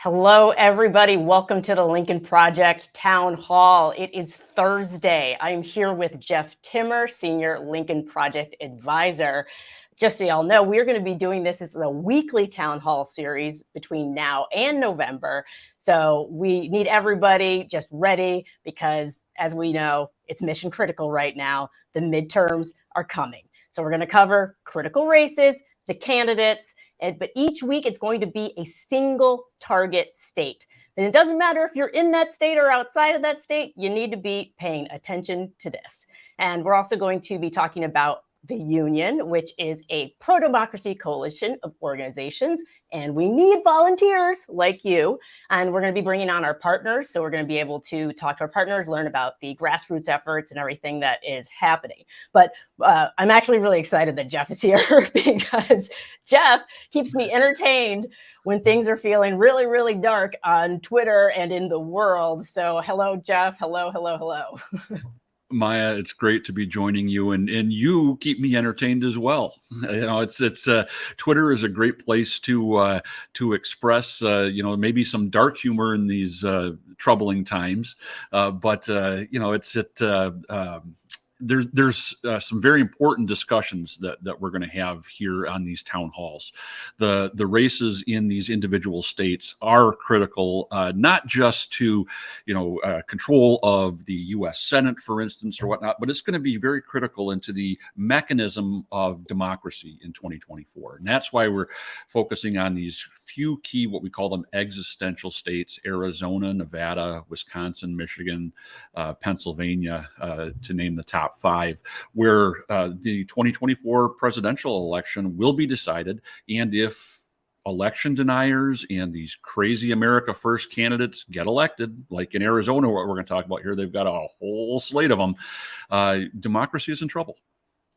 Hello, everybody. Welcome to the Lincoln Project Townhall. It is Thursday. I'm here with Jeff Timmer, Senior Lincoln Project Advisor. Just so y'all know, we're going to be doing this as a weekly town hall series between now and November. So we need everybody just ready because, as we know, it's mission critical right now. The midterms are coming. So we're going to cover critical races, the candidates, but each week it's going to be a single target state. And it doesn't matter if you're in that state or outside of that state, you need to be paying attention to this. And we're also going to be talking about the Union, which is a pro-democracy coalition of organizations, and we need volunteers like you. And we're going to be bringing on our partners, so we're going to be able to talk to our partners, learn about the grassroots efforts and everything that is happening. But I'm actually really excited that Jeff is here because Jeff keeps me entertained when things are feeling really, really dark on Twitter and in the world. So hello, Jeff. Hello, hello, hello. Maya, it's great to be joining you, and you keep me entertained as well. You know, it's Twitter is a great place to express maybe some dark humor in these troubling times, but there's some very important discussions that we're going to have here on these town halls. The races in these individual states are critical, not just to control of the U.S. Senate, for instance, or whatnot, but it's going to be very critical into the mechanism of democracy in 2024. And that's why we're focusing on these few key, what we call them, existential states: Arizona, Nevada, Wisconsin, Michigan, Pennsylvania, to name the top five, where the 2024 presidential election will be decided. And if election deniers and these crazy America First candidates get elected, like in Arizona, what we're going to talk about here, they've got a whole slate of them, democracy is in trouble.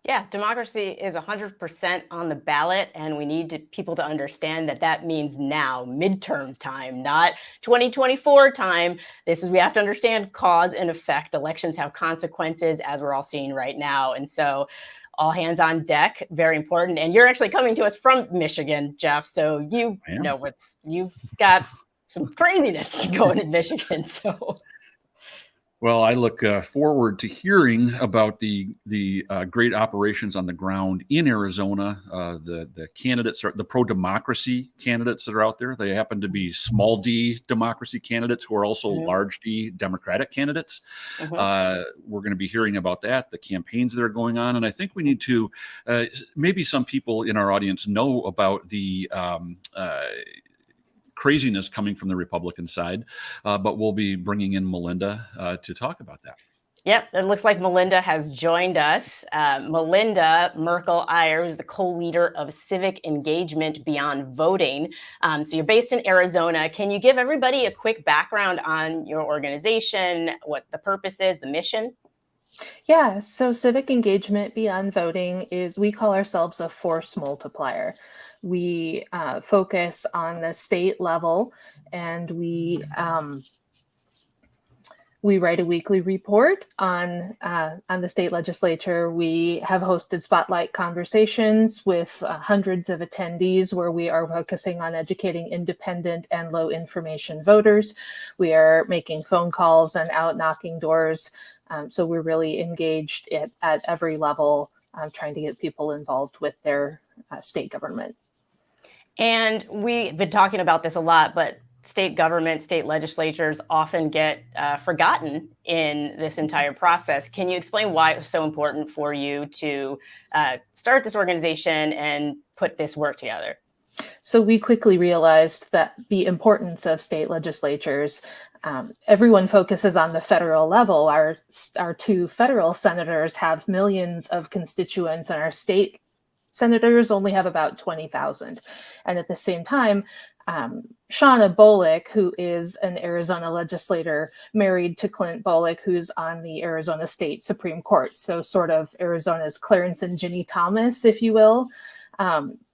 Yeah, democracy is 100% on the ballot, and we need people to understand that means now, midterm time, not 2024 time. We have to understand cause and effect. Elections have consequences, as we're all seeing right now. And so all hands on deck, very important. And you're actually coming to us from Michigan, Jeff. So you've got some craziness going in Michigan. So. Well, I look forward to hearing about the great operations on the ground in Arizona. The candidates, the pro-democracy candidates that are out there, they happen to be small d democracy candidates who are also large d Democratic candidates. We're going to be hearing about that, the campaigns that are going on. And I think we need to, maybe some people in our audience know about the craziness coming from the Republican side, but we'll be bringing in Melinda to talk about that. Yep, it looks like Melinda has joined us. Melinda Merkel, who's the co-leader of Civic Engagement Beyond Voting. So you're based in Arizona. Can you give everybody a quick background on your organization, what the purpose is, the mission? Yeah, so Civic Engagement Beyond Voting we call ourselves a force multiplier. We focus on the state level, and we write a weekly report on the state legislature. We have hosted spotlight conversations with hundreds of attendees where we are focusing on educating independent and low information voters. We are making phone calls and out knocking doors. So we're really engaged at every level, trying to get people involved with their state government. And we've been talking about this a lot, but state government, state legislatures often get forgotten in this entire process. Can you explain why it was so important for you to start this organization and put this work together? So we quickly realized that the importance of state legislatures. Everyone focuses on the federal level. Our two federal senators have millions of constituents, and our state senators only have about 20,000. And at the same time, Shauna Bullock, who is an Arizona legislator, married to Clint Bullock, who's on the Arizona State Supreme Court. So sort of Arizona's Clarence and Ginny Thomas, if you will.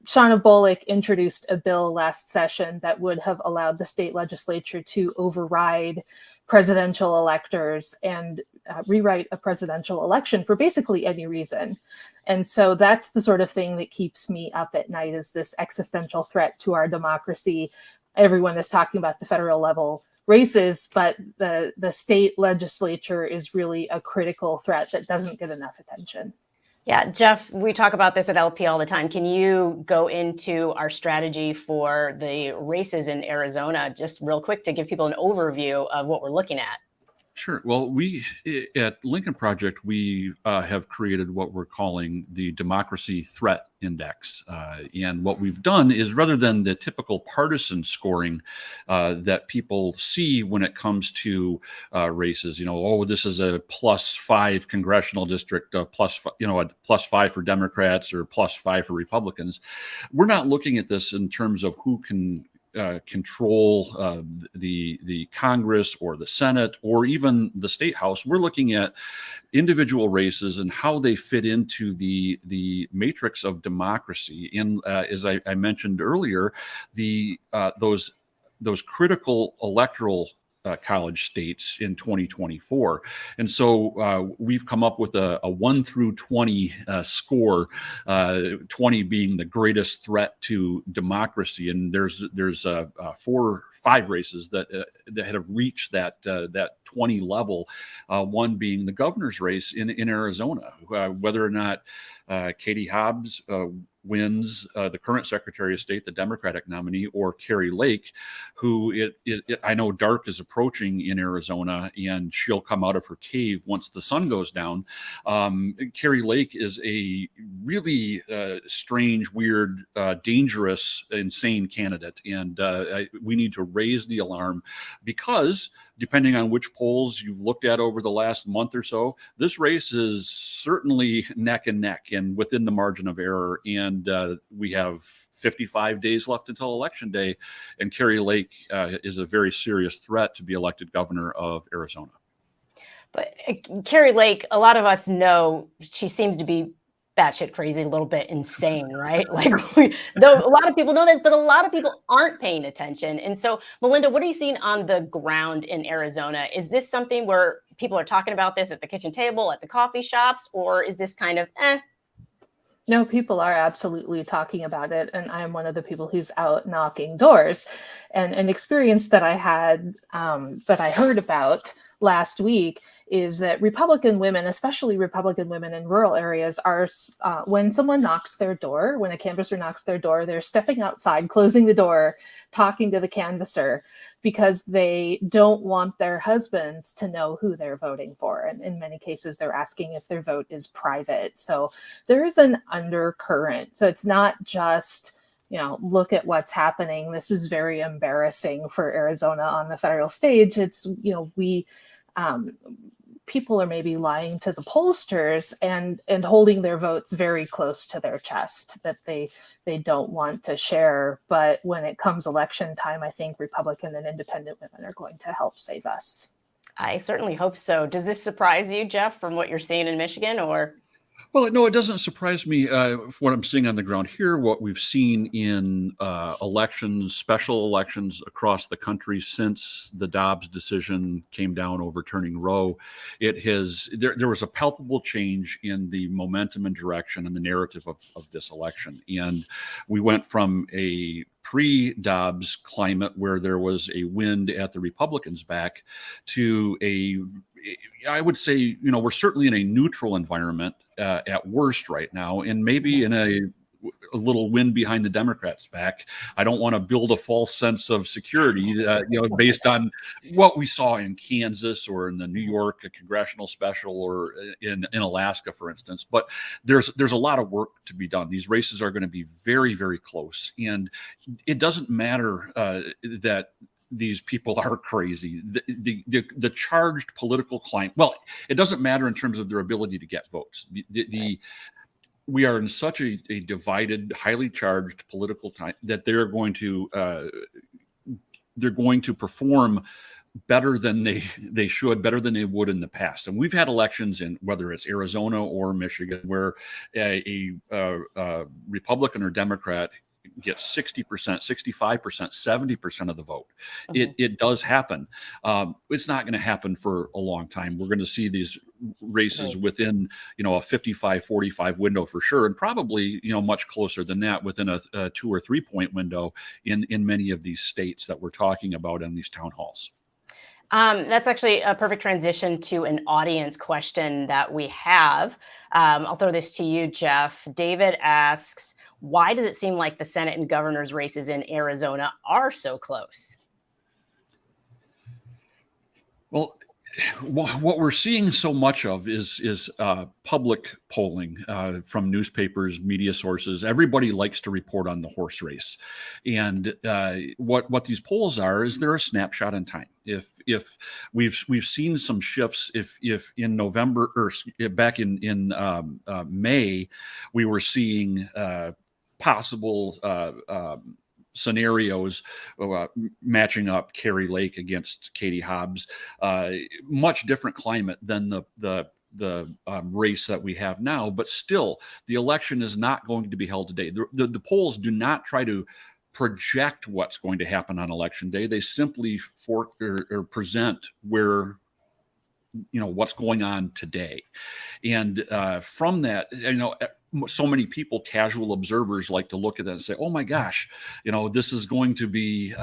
Shauna Bullock introduced a bill last session that would have allowed the state legislature to override presidential electors and rewrite a presidential election for basically any reason. And so that's the sort of thing that keeps me up at night, is this existential threat to our democracy. everyone is talking about the federal level races, but the state legislature is really a critical threat that doesn't get enough attention. Yeah, Jeff, we talk about this at LP all the time. Can you go into our strategy for the races in Arizona just real quick to give people an overview of what we're looking at? Sure. Well, we at Lincoln Project, we have created what we're calling the Democracy Threat Index. And what we've done is, rather than the typical partisan scoring that people see when it comes to races, oh, this is a +5 congressional district, a +5 for Democrats or +5 for Republicans. We're not looking at this in terms of who can control the Congress or the Senate or even the State House. We're looking at individual races and how they fit into the matrix of democracy. And as I mentioned earlier, those critical electoral college states in 2024. And so we've come up with a 1 through 20 score, 20 being the greatest threat to democracy. And there's 4 or 5 races that have reached that 20 level, one being the governor's race in Arizona, whether or not Katie Hobbs wins, the current Secretary of State, the Democratic nominee, or Carrie Lake, who I know dark is approaching in Arizona, and she'll come out of her cave once the sun goes down. Carrie Lake is a really strange, weird, dangerous, insane candidate, and we need to raise the alarm because, depending on which polls you've looked at over the last month or so, this race is certainly neck and neck and within the margin of error. And we have 55 days left until Election Day. And Carrie Lake is a very serious threat to be elected governor of Arizona. But Carrie Lake, a lot of us know she seems to be batshit crazy, a little bit insane, right? Though a lot of people know this, but a lot of people aren't paying attention. And so, Melinda, what are you seeing on the ground in Arizona? Is this something where people are talking about this at the kitchen table, at the coffee shops, or is this kind of No, people are absolutely talking about it. And I am one of the people who's out knocking doors. And an experience that I had, that I heard about last week, is that Republican women, especially Republican women in rural areas, are, when someone knocks their door, when a canvasser knocks their door, they're stepping outside, closing the door, talking to the canvasser, because they don't want their husbands to know who they're voting for. And in many cases, they're asking if their vote is private. So there is an undercurrent. So it's not just, look at what's happening. This is very embarrassing for Arizona on the federal stage. It's, people are maybe lying to the pollsters and holding their votes very close to their chest that they don't want to share. But when it comes election time, I think Republican and independent women are going to help save us. I certainly hope so. Does this surprise you, Jeff, from what you're seeing in Michigan, or? Well, no, it doesn't surprise me what I'm seeing on the ground here, what we've seen in elections, special elections across the country since the Dobbs decision came down overturning Roe. There was a palpable change in the momentum and direction and the narrative of this election. And we went from a pre-Dobbs climate where there was a wind at the Republicans' back to I would say, we're certainly in a neutral environment at worst right now, and maybe in a little wind behind the Democrats' back. I don't want to build a false sense of security, based on what we saw in Kansas or in the New York congressional special or in Alaska, for instance. But there's a lot of work to be done. These races are going to be very, very close, and it doesn't matter that these people are crazy. The charged political climate. Well, it doesn't matter in terms of their ability to get votes. We are in such a divided, highly charged political time that they're going to perform better than they should, better than they would in the past. And we've had elections in whether it's Arizona or Michigan where a Republican or Democrat gets 60%, 65%, 70% of the vote. It does happen. It's not going to happen for a long time. We're going to see these races within, a 55-45 window for sure, and probably, much closer than that within a 2 or 3 point window in many of these states that we're talking about in these town halls. That's actually a perfect transition to an audience question that we have. I'll throw this to you, Jeff. David asks, why does it seem like the Senate and governor's races in Arizona are so close? Well, what we're seeing so much of is public polling from newspapers, media sources. Everybody likes to report on the horse race, and what these polls are is they're a snapshot in time. If we've seen some shifts, if in November or back in May, we were seeing possible scenarios matching up Kari Lake against Katie Hobbs, much different climate than the race that we have now, but still the election is not going to be held today. The polls do not try to project what's going to happen on election day. They simply present where what's going on today, and from that, so many people, casual observers, like to look at that and say, oh my gosh, this is going to be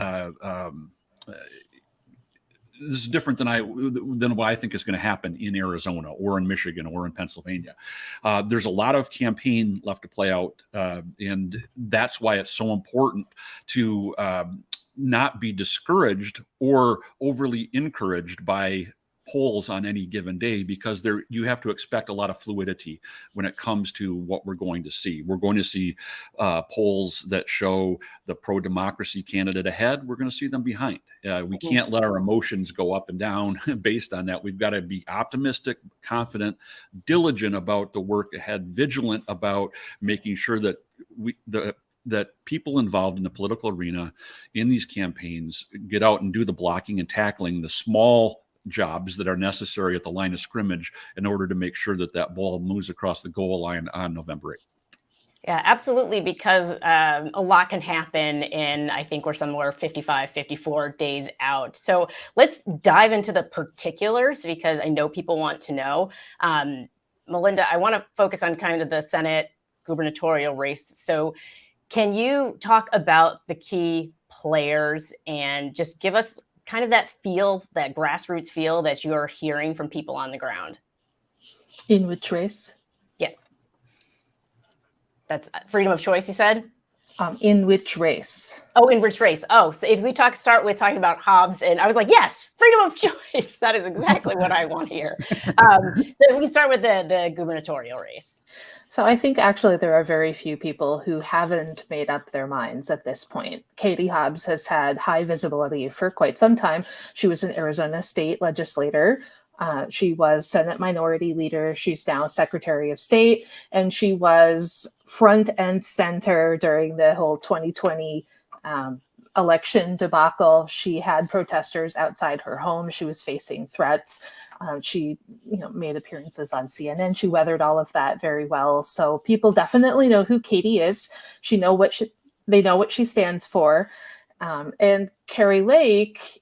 this is different than what I think is going to happen in Arizona or in Michigan or in Pennsylvania. There's a lot of campaign left to play out, and that's why it's so important to not be discouraged or overly encouraged by polls on any given day, because you have to expect a lot of fluidity when it comes to what we're going to see. We're going to see polls that show the pro-democracy candidate ahead. We're going to see them behind. We can't let our emotions go up and down based on that. We've got to be optimistic, confident, diligent about the work ahead, vigilant about making sure that that people involved in the political arena in these campaigns get out and do the blocking and tackling, the small jobs that are necessary at the line of scrimmage in order to make sure that ball moves across the goal line on November 8th. Yeah, absolutely, because a lot can happen in, I think we're somewhere 55, 54 days out. So let's dive into the particulars, because I know people want to know. Melinda, I want to focus on kind of the Senate gubernatorial race. So can you talk about the key players and just give us kind of that feel, that grassroots feel that you are hearing from people on the ground? In which race? Yeah. That's freedom of choice, you said? In which race? Oh, in which race? Oh, so if we start with talking about Hobbs, and I was like, yes, freedom of choice. That is exactly what I want to hear. So we start with the gubernatorial race. So I think actually there are very few people who haven't made up their minds at this point. Katie Hobbs has had high visibility for quite some time. She was an Arizona state legislator. She was Senate Minority Leader. She's now Secretary of State, and she was front and center during the whole 2020 election debacle. She had protesters outside her home. She was facing threats. She, made appearances on CNN. She weathered all of that very well. So people definitely know who Katie is. They know what she stands for. And Kari Lake,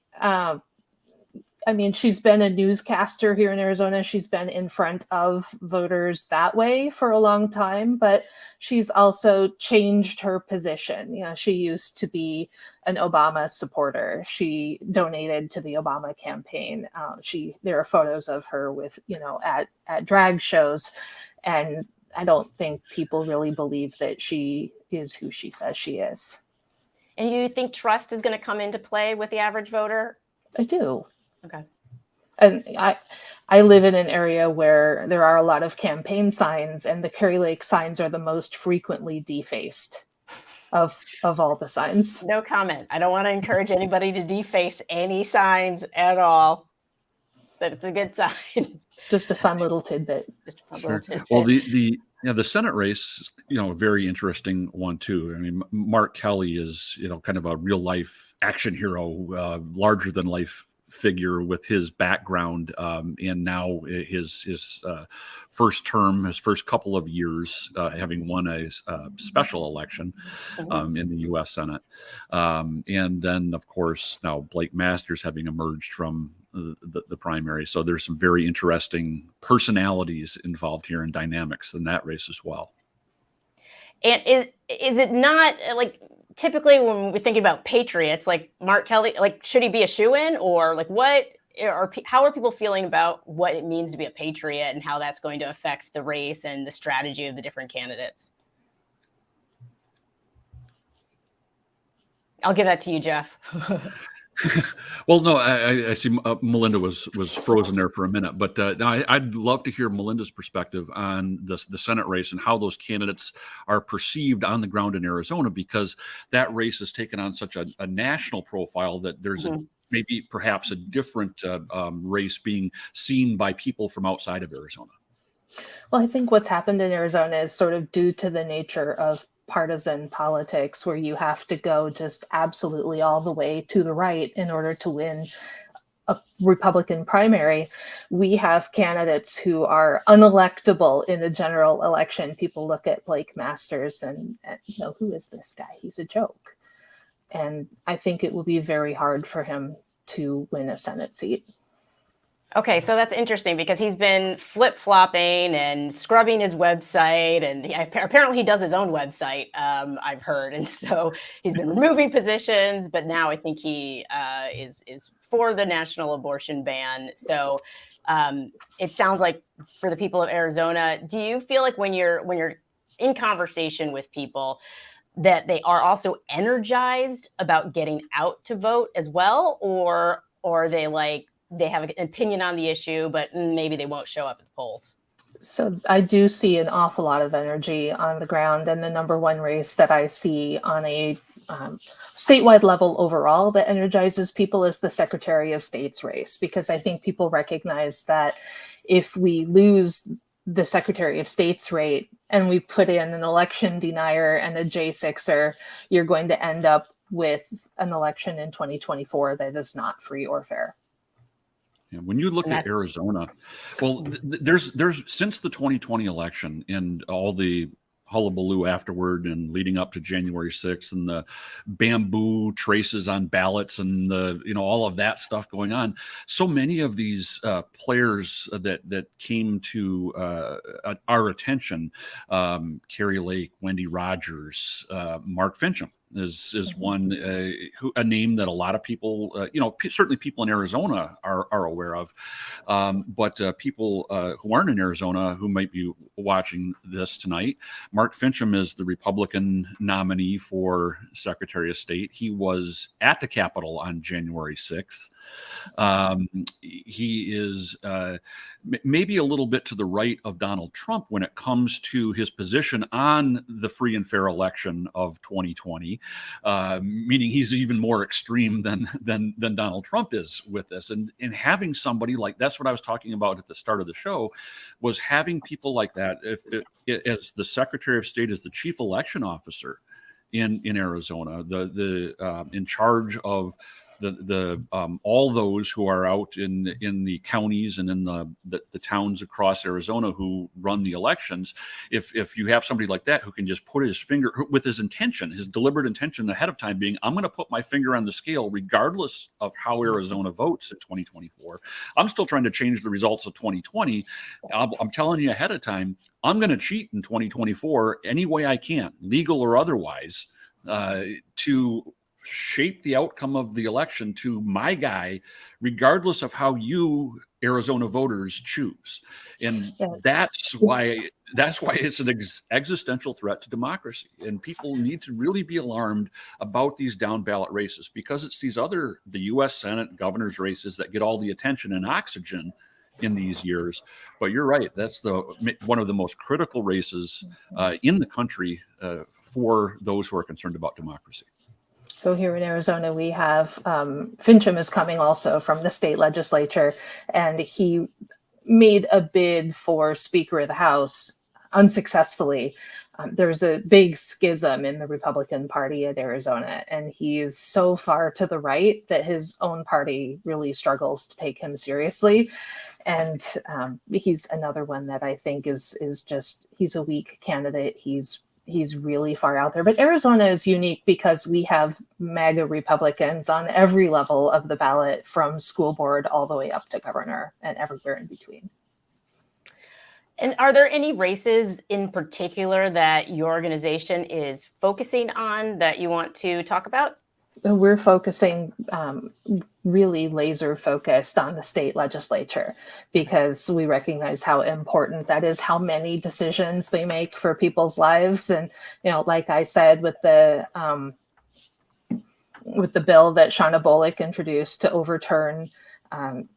she's been a newscaster here in Arizona. She's been in front of voters that way for a long time, but she's also changed her position. She used to be an Obama supporter. She donated to the Obama campaign. There are photos of her with, at drag shows. And I don't think people really believe that she is who she says she is. And you think trust is going to come into play with the average voter? I do. Okay. And I live in an area where there are a lot of campaign signs, and the Kari Lake signs are the most frequently defaced of all the signs. No comment. I don't want to encourage anybody to deface any signs at all, but it's a good sign. Just a fun little tidbit. Well, the Senate race, a very interesting one too. Mark Kelly is, kind of a real life action hero, larger than life figure with his background, and now his first term, his first couple of years, having won a special election in the U.S. Senate, and then of course now Blake Masters having emerged from the primary. So there's some very interesting personalities involved here and dynamics in that race as well. And is it not like typically when we're thinking about patriots, like Mark Kelly, like should he be a shoo-in, or like how are people feeling about what it means to be a patriot and how that's going to affect the race and the strategy of the different candidates? I'll give that to you, Jeff. Well, no, I see Melinda was frozen there for a minute, but I'd love to hear Melinda's perspective on the Senate race and how those candidates are perceived on the ground in Arizona, because that race has taken on such a national profile that there's maybe perhaps a different race being seen by people from outside of Arizona. Well, I think what's happened in Arizona is sort of due to the nature of partisan politics, where you have to go just absolutely all the way to the right in order to win a Republican primary. We have candidates who are unelectable in the general election. People look at Blake Masters and who is this guy? He's a joke. And I think it will be very hard for him to win a Senate seat. Okay, so that's interesting because he's been flip-flopping and scrubbing his website, and apparently he does his own website, I've heard. And so he's been removing positions, but now I think he is for the national abortion ban. So it sounds like for the people of Arizona, do you feel like when you're in conversation with people that they are also energized about getting out to vote as well, or are they like, they have an opinion on the issue, but maybe they won't show up at the polls? So I do see an awful lot of energy on the ground, and the number one race that I see on a statewide level overall that energizes people is the Secretary of State's race, because I think people recognize that if we lose the Secretary of State's rate and we put in an election denier and a J6er, you're going to end up with an election in 2024 that is not free or fair. When you look at Arizona, well, there's since the 2020 election and all the hullabaloo afterward and leading up to January 6th and the bamboo traces on ballots and all of that stuff going on, so many of these players that came to our attention, Carrie Lake, Wendy Rogers, Mark Fincham is one, a name that a lot of people, certainly people in Arizona are aware of, but people who aren't in Arizona who might be watching this tonight. Mark Fincham is the Republican nominee for Secretary of State. He was at the Capitol on January 6th. He is maybe a little bit to the right of Donald Trump when it comes to his position on the free and fair election of 2020, meaning he's even more extreme than Donald Trump is with this. And having somebody like, that's what I was talking about at the start of the show, was having people like that as the Secretary of State, as the chief election officer in Arizona, the in charge of the all those who are out in the counties and in the towns across Arizona who run the elections. If you have somebody like that who can just put his finger with his intention, his deliberate intention ahead of time being, I'm going to put my finger on the scale regardless of how Arizona votes in 2024. I'm still trying to change the results of 2020. I'm telling you ahead of time, I'm going to cheat in 2024 any way I can, legal or otherwise, to shape the outcome of the election to my guy, regardless of how you Arizona voters choose. And that's why it's an existential threat to democracy. And people need to really be alarmed about these down ballot races, because it's the U.S. Senate governor's races that get all the attention and oxygen in these years. But you're right, that's one of the most critical races in the country for those who are concerned about democracy. So here in Arizona, we have Fincham is coming also from the state legislature, and he made a bid for Speaker of the House unsuccessfully. there's a big schism in the Republican Party at Arizona, and he's so far to the right that his own party really struggles to take him seriously. And he's another one that I think is just, he's a weak candidate. He's really far out there. But Arizona is unique because we have MAGA Republicans on every level of the ballot, from school board all the way up to governor and everywhere in between. And are there any races in particular that your organization is focusing on that you want to talk about? We're focusing really laser focused on the state legislature, because we recognize how important that is, how many decisions they make for people's lives. And, you know, like I said, with the bill that Shauna Bullock introduced to overturn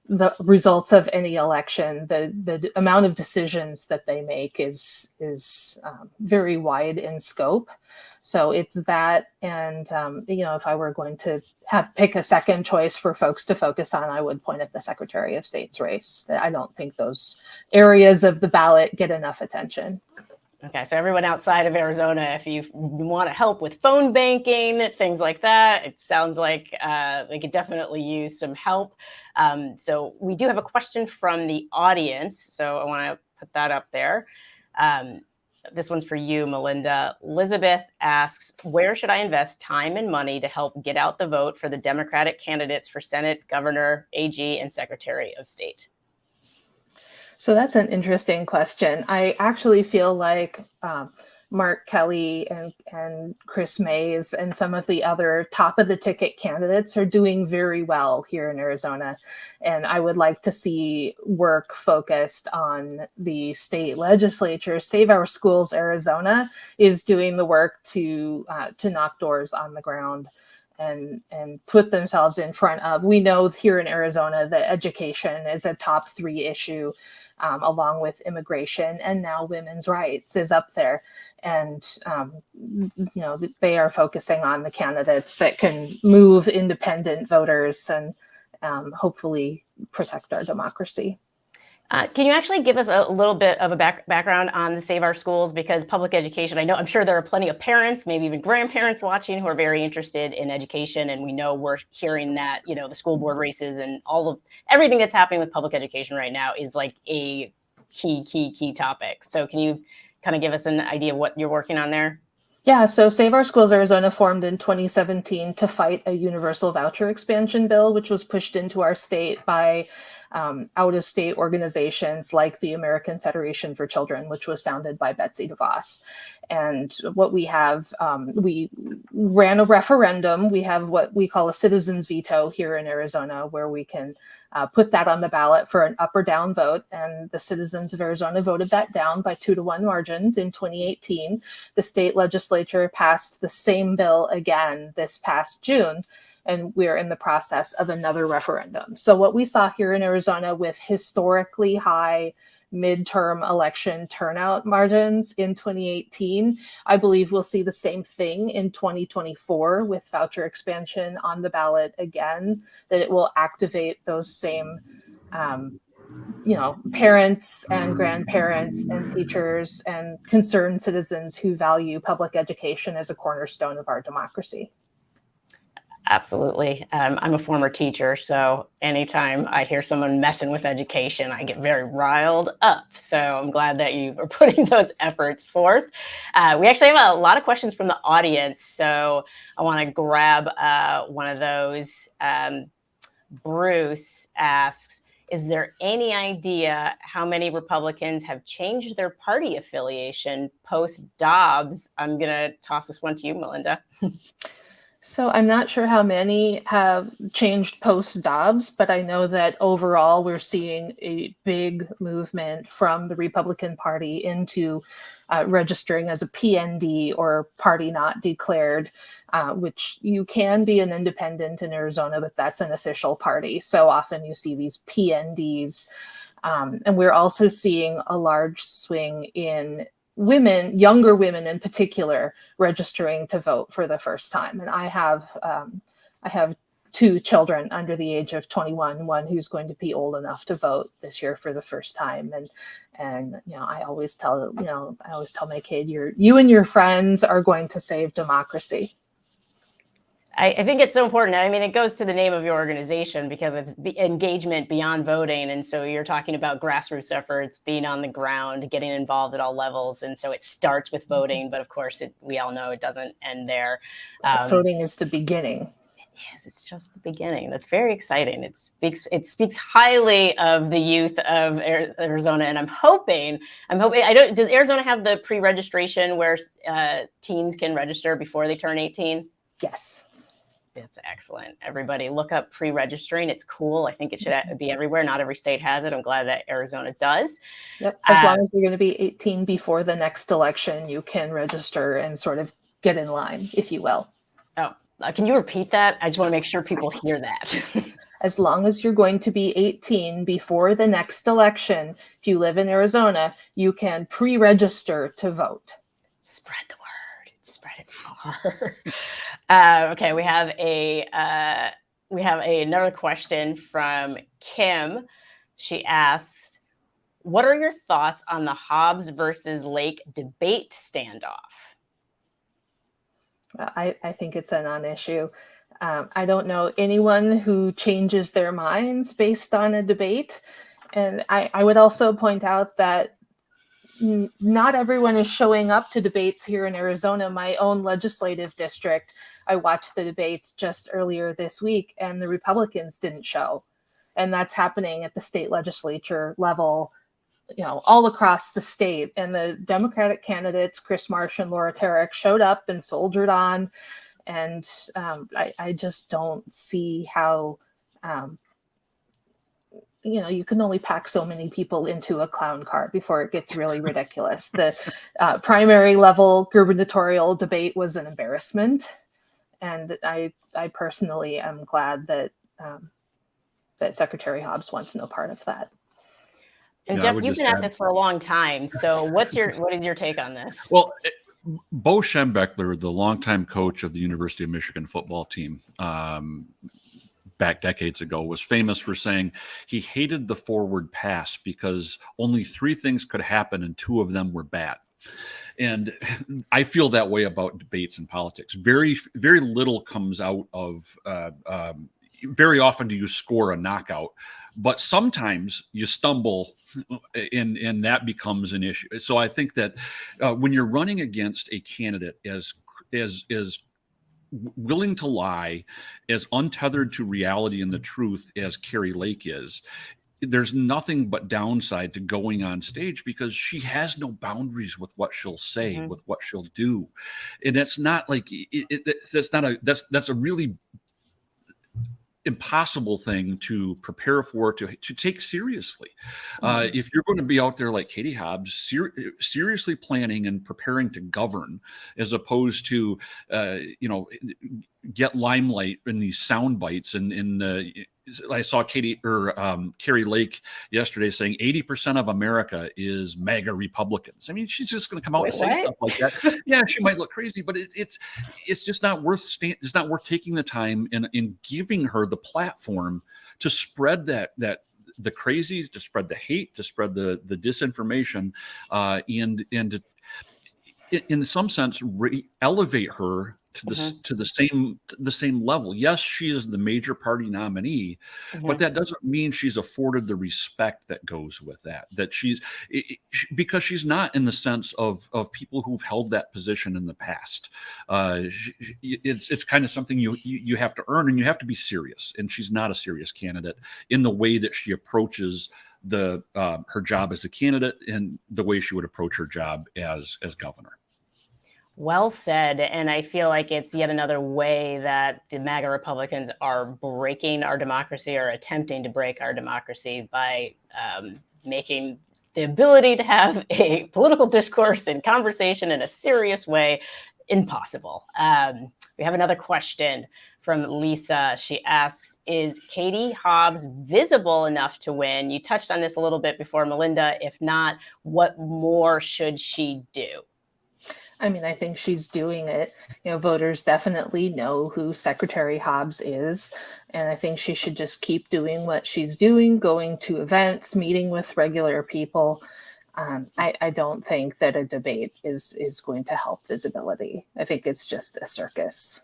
the results of any election, the amount of decisions that they make is very wide in scope. So it's that, and you know, if I were going to pick a second choice for folks to focus on, I would point at the Secretary of State's race. I don't think those areas of the ballot get enough attention. Okay, so everyone outside of Arizona, if you want to help with phone banking, things like that, it sounds like they could definitely use some help. So we do have a question from the audience, so I want to put that up there. This one's for you, Melinda. Elizabeth asks, where should I invest time and money to help get out the vote for the Democratic candidates for Senate, Governor, AG, and Secretary of State? So that's an interesting question. I actually feel like Mark Kelly and Chris Mays and some of the other top of the ticket candidates are doing very well here in Arizona. And I would like to see work focused on the state legislature. Save Our Schools Arizona is doing the work to knock doors on the ground and put themselves in front of. We know here in Arizona that education is a top 3 issue, along with immigration, and now women's rights is up there. And, you know, they are focusing on the candidates that can move independent voters and hopefully protect our democracy. Can you actually give us a little bit of a background on the Save Our Schools? Because public education, I'm sure there are plenty of parents, maybe even grandparents watching, who are very interested in education. And we know we're hearing that, you know, the school board races and everything that's happening with public education right now is like a key topic. So can you kind of give us an idea of what you're working on there? Yeah, so Save Our Schools Arizona formed in 2017 to fight a universal voucher expansion bill, which was pushed into our state by out-of-state organizations like the American Federation for Children, which was founded by Betsy DeVos. And what we have, we ran a referendum. We have what we call a citizen's veto here in Arizona, where we can put that on the ballot for an up or down vote. And the citizens of Arizona voted that down by 2-to-1 margins in 2018. The state legislature passed the same bill again this past June, and we're in the process of another referendum. So what we saw here in Arizona with historically high midterm election turnout margins in 2018, I believe we'll see the same thing in 2024 with voucher expansion on the ballot again, that it will activate those same you know, parents and grandparents and teachers and concerned citizens who value public education as a cornerstone of our democracy. Absolutely. I'm a former teacher, so anytime I hear someone messing with education, I get very riled up. So I'm glad that you are putting those efforts forth. We actually have a lot of questions from the audience, so I want to grab one of those. Bruce asks, is there any idea how many Republicans have changed their party affiliation post-Dobbs? I'm going to toss this one to you, Melinda. So I'm not sure how many have changed post-Dobbs, but I know that overall we're seeing a big movement from the Republican Party into registering as a PND, or party not declared, which you can be an independent in Arizona, but that's an official party. So often you see these PNDs. And we're also seeing a large swing in women, younger women in particular, registering to vote for the first time. And I have 2 children under the age of 21, one who's going to be old enough to vote this year for the first time. And I always tell my kid, you and your friends are going to save democracy. I think it's so important. I mean, it goes to the name of your organization because it's engagement beyond voting. And so you're talking about grassroots efforts, being on the ground, getting involved at all levels. And so it starts with voting, but of course, we all know it doesn't end there. Voting is the beginning. Yes, it's just the beginning. That's very exciting. It speaks highly of the youth of Arizona, and I'm hoping. Does Arizona have the pre-registration where teens can register before they turn 18? Yes. That's excellent. Everybody look up pre-registering. It's cool. I think it should be everywhere. Not every state has it. I'm glad that Arizona does. Yep. As long as you're going to be 18 before the next election, you can register and sort of get in line, if you will. Oh, can you repeat that? I just want to make sure people hear that. As long as you're going to be 18 before the next election, if you live in Arizona, you can pre-register to vote. Spread the word. Spread it far. Okay, we have another question from Kim. She asks, what are your thoughts on the Hobbs versus Lake debate standoff? I think it's a non-issue. I don't know anyone who changes their minds based on a debate. And I would also point out that not everyone is showing up to debates here in Arizona. My own legislative district, I watched the debates just earlier this week, and the Republicans didn't show. And that's happening at the state legislature level, all across the state. And the Democratic candidates, Chris Marsh and Laura Tarek, showed up and soldiered on. And I just don't see how, you can only pack so many people into a clown car before it gets really ridiculous. The primary level gubernatorial debate was an embarrassment. And I personally am glad that Secretary Hobbs wants no part of that. And Jeff, you've been at this for a long time. So what is your take on this? Well, Bo Schembechler, the longtime coach of the University of Michigan football team, back decades ago, was famous for saying he hated the forward pass because only 3 things could happen and 2 of them were bad. And I feel that way about debates in politics. Very, very little comes out of, very often do you score a knockout, but sometimes you stumble and that becomes an issue. So I think that when you're running against a candidate as willing to lie, as untethered to reality and the truth as Kari Lake is, there's nothing but downside to going on stage because she has no boundaries with what she'll say, with what she'll do. And that's not like, that's a really impossible thing to prepare for, to take seriously. If you're going to be out there like Katie Hobbs, seriously planning and preparing to govern, as opposed to, get limelight in these sound bites. And I saw Kari Lake yesterday saying 80% of America is MAGA Republicans. I mean, she's just going to come out and say stuff like that. Yeah, she might look crazy, but it's just not worth it's not worth taking the time in giving her the platform to spread the crazy, to spread the hate, to spread the disinformation, and in some sense elevate her to the same level. Yes, she is the major party nominee, but that doesn't mean she's afforded the respect that goes with that. That because she's not in the sense of people who've held that position in the past. It's kind of something you have to earn, and you have to be serious. And she's not a serious candidate in the way that she approaches her job as a candidate and the way she would approach her job as governor. Well said. And I feel like it's yet another way that the MAGA Republicans are breaking our democracy, or attempting to break our democracy, by making the ability to have a political discourse and conversation in a serious way impossible. We have another question from Lisa. She asks, is Katie Hobbs visible enough to win? You touched on this a little bit before, Melinda. If not, what more should she do? I mean, I think she's doing it. Voters definitely know who Secretary Hobbs is. And I think she should just keep doing what she's doing, going to events, meeting with regular people. I don't think that a debate is going to help visibility. I think it's just a circus.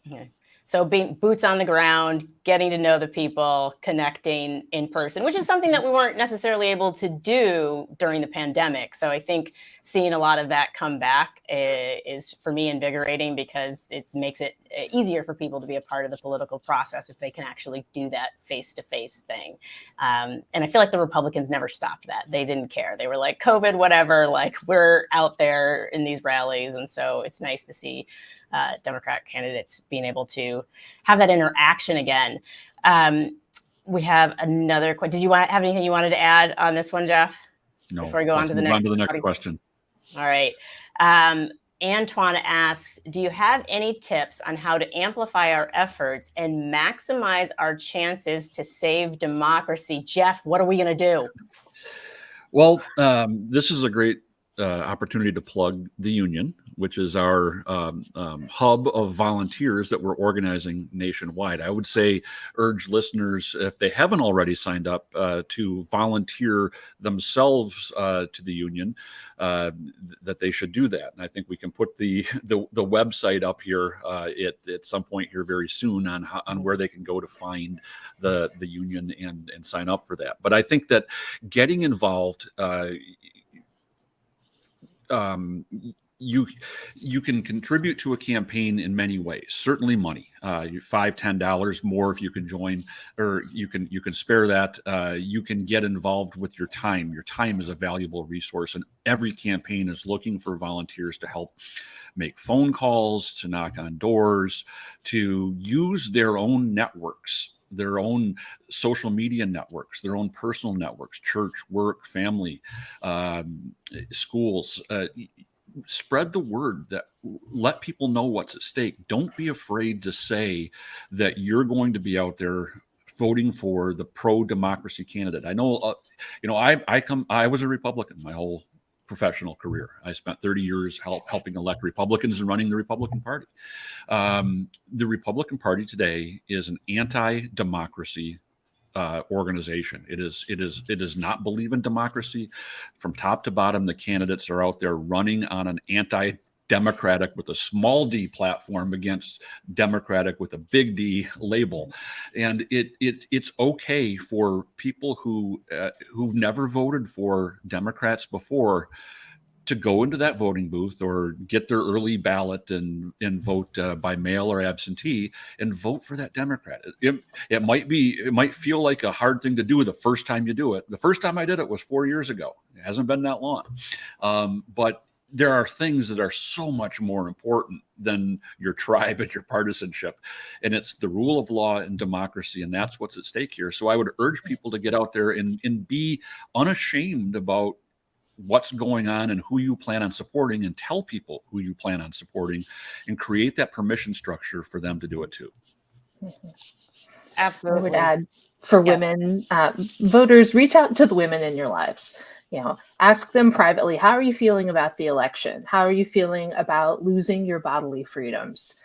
Okay. So being boots on the ground, getting to know the people, connecting in person, which is something that we weren't necessarily able to do during the pandemic. So I think seeing a lot of that come back is for me invigorating, because it makes it easier for people to be a part of the political process if they can actually do that face-to-face thing. And I feel like the Republicans never stopped that. They didn't care. They were like, COVID, whatever, like we're out there in these rallies. And so it's nice to see Democrat candidates being able to have that interaction again. We have another question. Did you have anything you wanted to add on this one, Jeff? No. Before we go on to the next question. All right. Antoine asks, do you have any tips on how to amplify our efforts and maximize our chances to save democracy? Jeff, what are we going to do? Well, this is a great opportunity to plug the union, which is our hub of volunteers that we're organizing nationwide. I would say urge listeners, if they haven't already signed up, to volunteer themselves to the union, that they should do that. And I think we can put the website up here at some point here very soon on where they can go to find the union and sign up for that. But I think that getting involved, you can contribute to a campaign in many ways. Certainly money, $5, $10 more if you can join, or you can spare that. You can get involved with your time. Your time is a valuable resource, and every campaign is looking for volunteers to help make phone calls, to knock on doors, to use their own networks, their own social media networks, their own personal networks, church, work, family, schools. Spread the word, that let people know what's at stake. Don't be afraid to say that you're going to be out there voting for the pro-democracy candidate. I know, I was a Republican my whole professional career. I spent 30 years helping elect Republicans and running the Republican Party. The Republican Party today is an anti-democracy organization. It does not believe in democracy. From top to bottom, the candidates are out there running on an anti-democratic with a small d platform against democratic with a big D label. And it's okay for people who've never voted for Democrats before to go into that voting booth or get their early ballot and vote by mail or absentee and vote for that Democrat. It might feel like a hard thing to do the first time you do it. The first time I did it was 4 years ago. It hasn't been that long. But there are things that are so much more important than your tribe and your partisanship. And it's the rule of law and democracy. And that's what's at stake here. So I would urge people to get out there and be unashamed about what's going on and who you plan on supporting, and tell people who you plan on supporting, and create that permission structure for them to do it too. Absolutely. I would add, for women voters, reach out to the women in your lives. Ask them privately, how are you feeling about the election? How are you feeling about losing your bodily freedoms?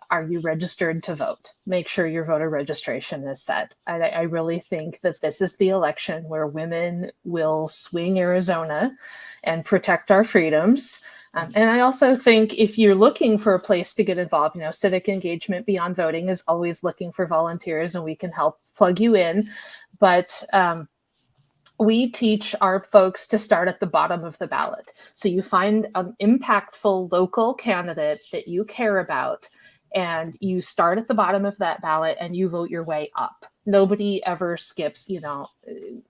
Are you registered to vote? Make sure your voter registration is set. I really think that this is the election where women will swing Arizona and protect our freedoms. And I also think if you're looking for a place to get involved, Civic Engagement Beyond Voting is always looking for volunteers, and we can help plug you in. But we teach our folks to start at the bottom of the ballot. So you find an impactful local candidate that you care about, and you start at the bottom of that ballot and you vote your way up. Nobody ever skips,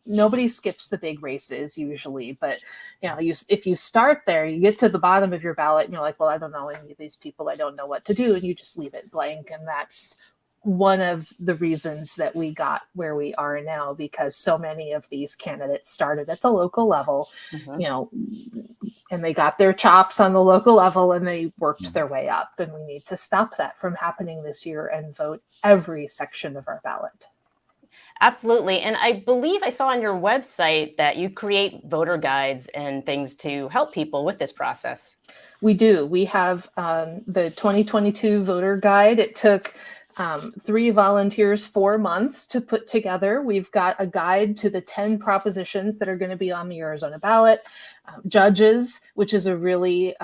nobody skips the big races usually, but if you start there, you get to the bottom of your ballot and you're like, well, I don't know any of these people, I don't know what to do. And you just leave it blank. And that's one of the reasons that we got where we are now, because so many of these candidates started at the local level, and they got their chops on the local level and they worked their way up. And we need to stop that from happening this year and vote every section of our ballot. Absolutely. And I believe I saw on your website that you create voter guides and things to help people with this process. We do. We have the 2022 voter guide. It took 3 volunteers 4 months to put together. We've got a guide to the 10 propositions that are going to be on the Arizona ballot. Judges, which is a really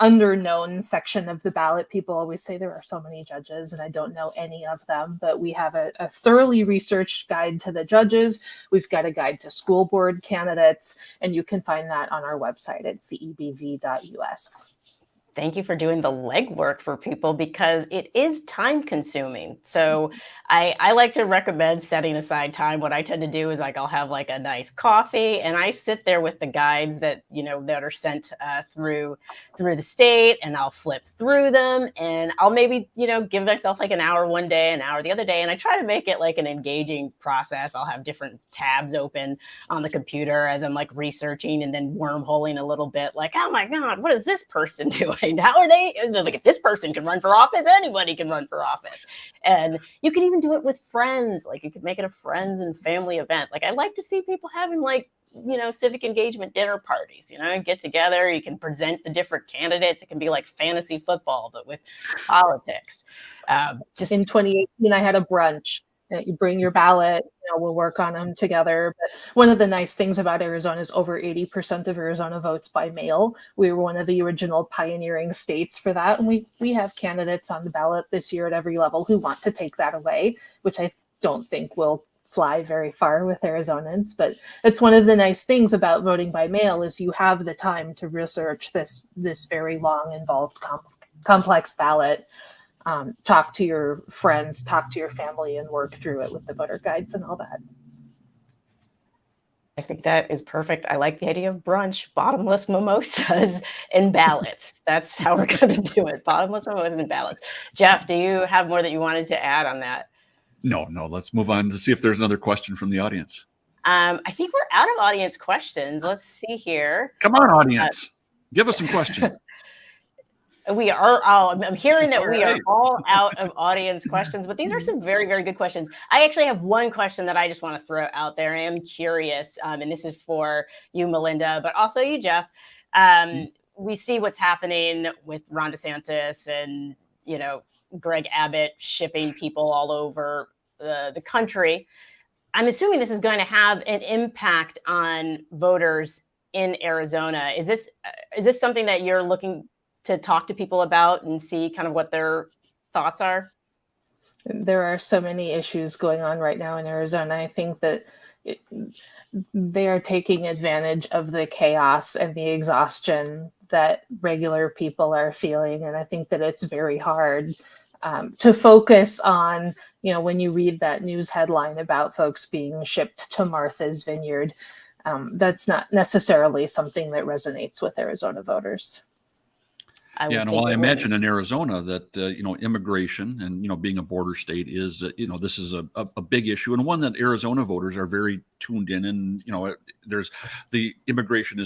underknown section of the ballot. People always say there are so many judges, and I don't know any of them, but we have a thoroughly researched guide to the judges. We've got a guide to school board candidates, and you can find that on our website at cebv.us. Thank you for doing the legwork for people, because it is time consuming. So I like to recommend setting aside time. What I tend to do is I'll have a nice coffee, and I sit there with the guides that that are sent through the state, and I'll flip through them, and I'll maybe give myself an hour one day, an hour the other day, and I try to make it an engaging process. I'll have different tabs open on the computer as I'm researching, and then wormholing a little bit, oh my God, what is this person doing? How are they? If this person can run for office, anybody can run for office. And you can even do it with friends. You could make it a friends and family event. I like to see people having civic engagement dinner parties, get together. You can present the different candidates. It can be like fantasy football, but with politics. Just in 2018, I had a brunch. You bring your ballot, we'll work on them together. But one of the nice things about Arizona is over 80% of Arizona votes by mail. We were one of the original pioneering states for that. And we have candidates on the ballot this year at every level who want to take that away, which I don't think will fly very far with Arizonans. But it's one of the nice things about voting by mail is you have the time to research this very long, involved, complex ballot. Talk to your friends, talk to your family, and work through it with the voter guides and all that. I think that is perfect. I like the idea of brunch, bottomless mimosas, and ballots. That's how we're going to do it. Bottomless mimosas and ballots. Jeff, do you have more that you wanted to add on that? No. Let's move on to see if there's another question from the audience. I think we're out of audience questions. Let's see here. Come on, audience. Give us some questions. We are. I'm hearing that we are all out of audience questions, but these are some very, very good questions. I actually have one question that I just want to throw out there. I am curious, and this is for you, Melinda, but also you, Jeff. We see what's happening with Ron DeSantis and Greg Abbott shipping people all over the country. I'm assuming this is going to have an impact on voters in Arizona. Is this something that you're looking to talk to people about and see kind of what their thoughts are? There are so many issues going on right now in Arizona. I think that they are taking advantage of the chaos and the exhaustion that regular people are feeling. And I think that it's very hard to focus on, when you read that news headline about folks being shipped to Martha's Vineyard, that's not necessarily something that resonates with Arizona voters. I imagine in Arizona that immigration and being a border state is this is a big issue, and one that Arizona voters are very tuned in. And there's the immigration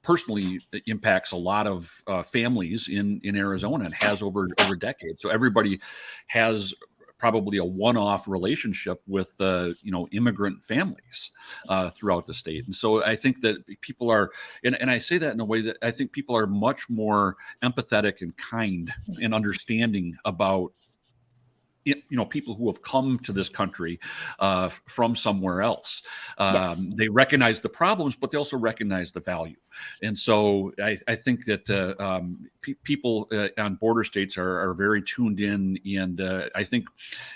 personally impacts a lot of families in Arizona, and has over decades. So everybody has probably a one-off relationship with immigrant families throughout the state. And so I think that people are, and I say that in a way that I think people are much more empathetic and kind and understanding about people who have come to this country from somewhere else. Yes. They recognize the problems, but they also recognize the value. And so I think that people on border states are very tuned in. And I think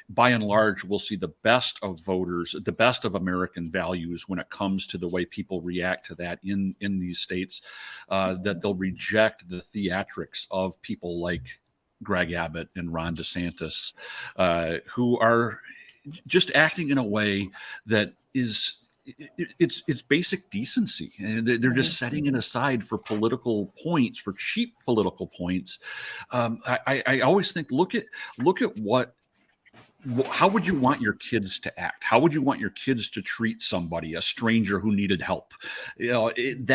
by and large, we'll see the best of voters, the best of American values when it comes to the way people react to that in these states, that they'll reject the theatrics of people like Greg Abbott and Ron DeSantis, who are just acting in a way that is it's basic decency. And they're just setting it aside for political points, for cheap political points. I always think, look at how would you want your kids to act? How would you want your kids to treat somebody, a stranger who needed help? We've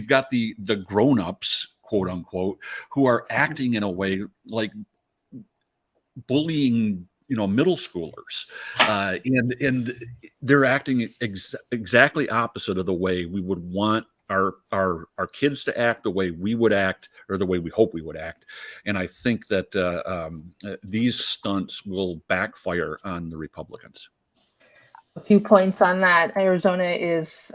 got the grown-ups, quote unquote, who are acting in a way like bullying, middle schoolers, and they're acting exactly opposite of the way we would want our kids to act the way we would act, or the way we hope we would act. And I think that these stunts will backfire on the Republicans. A few points on that. Arizona is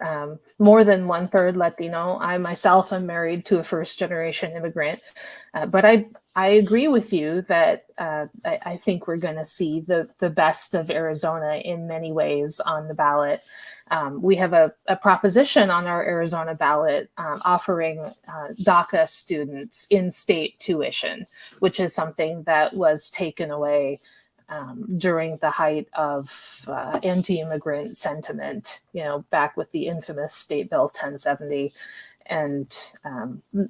more than 1/3 Latino. I myself am married to a first-generation immigrant, but I agree with you that I think we're going to see the best of Arizona in many ways on the ballot. We have a proposition on our Arizona ballot offering DACA students in-state tuition, which is something that was taken away during the height of anti-immigrant sentiment, back with the infamous State Bill 1070. And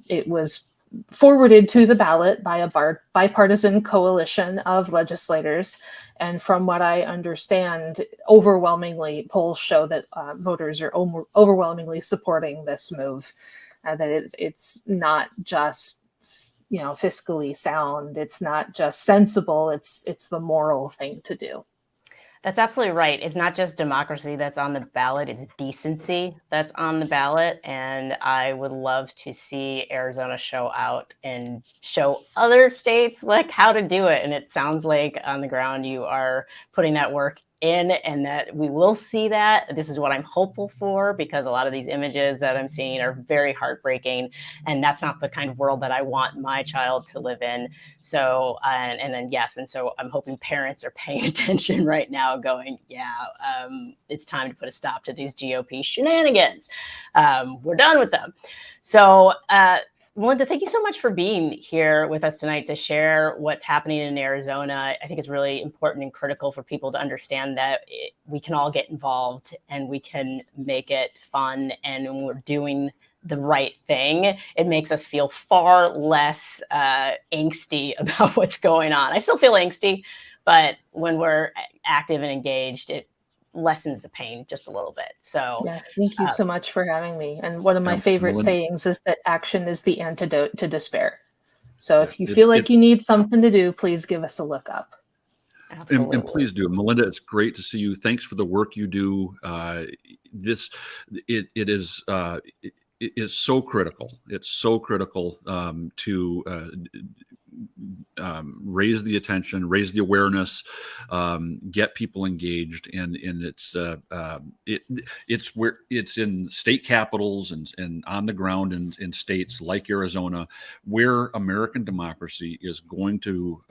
it was forwarded to the ballot by a bipartisan coalition of legislators. And from what I understand, overwhelmingly, polls show that voters are overwhelmingly supporting this move, that it's not just fiscally sound. It's not just sensible. It's the moral thing to do. That's absolutely right. It's not just democracy that's on the ballot, it's decency that's on the ballot. And I would love to see Arizona show out and show other states like how to do it. And it sounds like on the ground you are putting that work in, and that we will see that. This is what I'm hopeful for, because a lot of these images that I'm seeing are very heartbreaking, and that's not the kind of world that I want my child to live in. So, and so I'm hoping parents are paying attention right now, going, it's time to put a stop to these GOP shenanigans. We're done with them. So, Melinda, thank you so much for being here with us tonight to share what's happening in Arizona. I think it's really important and critical for people to understand that we can all get involved and we can make it fun. And when we're doing the right thing, it makes us feel far less angsty about what's going on. I still feel angsty, but when we're active and engaged, it lessens the pain just a little bit. So yeah, thank you so much for having me. And one of my favorite sayings is that action is the antidote to despair. So if you feel like you need something to do, please give us a look up. And please do. Melinda, it's great to see you. Thanks for the work you do. It is so critical. It's so critical to raise the attention, raise the awareness, get people engaged, and it's in state capitals and on the ground in states like Arizona, where American democracy is going to.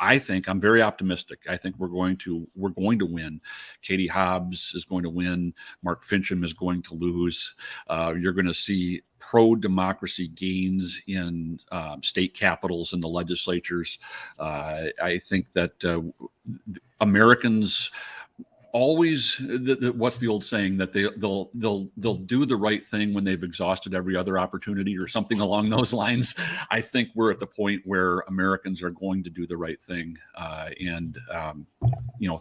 I think I'm very optimistic. I think we're going to win. Katie Hobbs is going to win. Mark Fincham is going to lose. You're going to see pro-democracy gains in state capitals and the legislatures. I think that Americans always, what's the old saying, that they'll do the right thing when they've exhausted every other opportunity, or something along those lines. I think we're at the point where Americans are going to do the right thing, and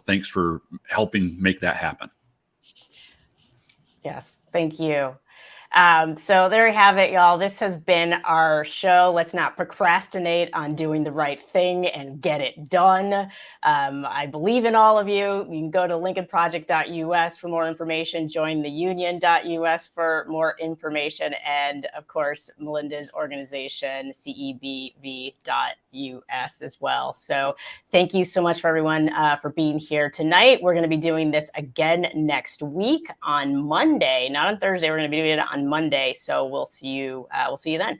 thanks for helping make that happen. Yes, thank you. So there you have it, y'all. This has been our show. Let's not procrastinate on doing the right thing and get it done. I believe in all of you. You can go to lincolnproject.us for more information, join the union.us for more information, and of course, Melinda's organization, CEBV.us as well. So thank you so much for everyone for being here tonight. We're going to be doing this again next week on Monday, not on Thursday. We're going to be doing it on Monday. So we'll see you then.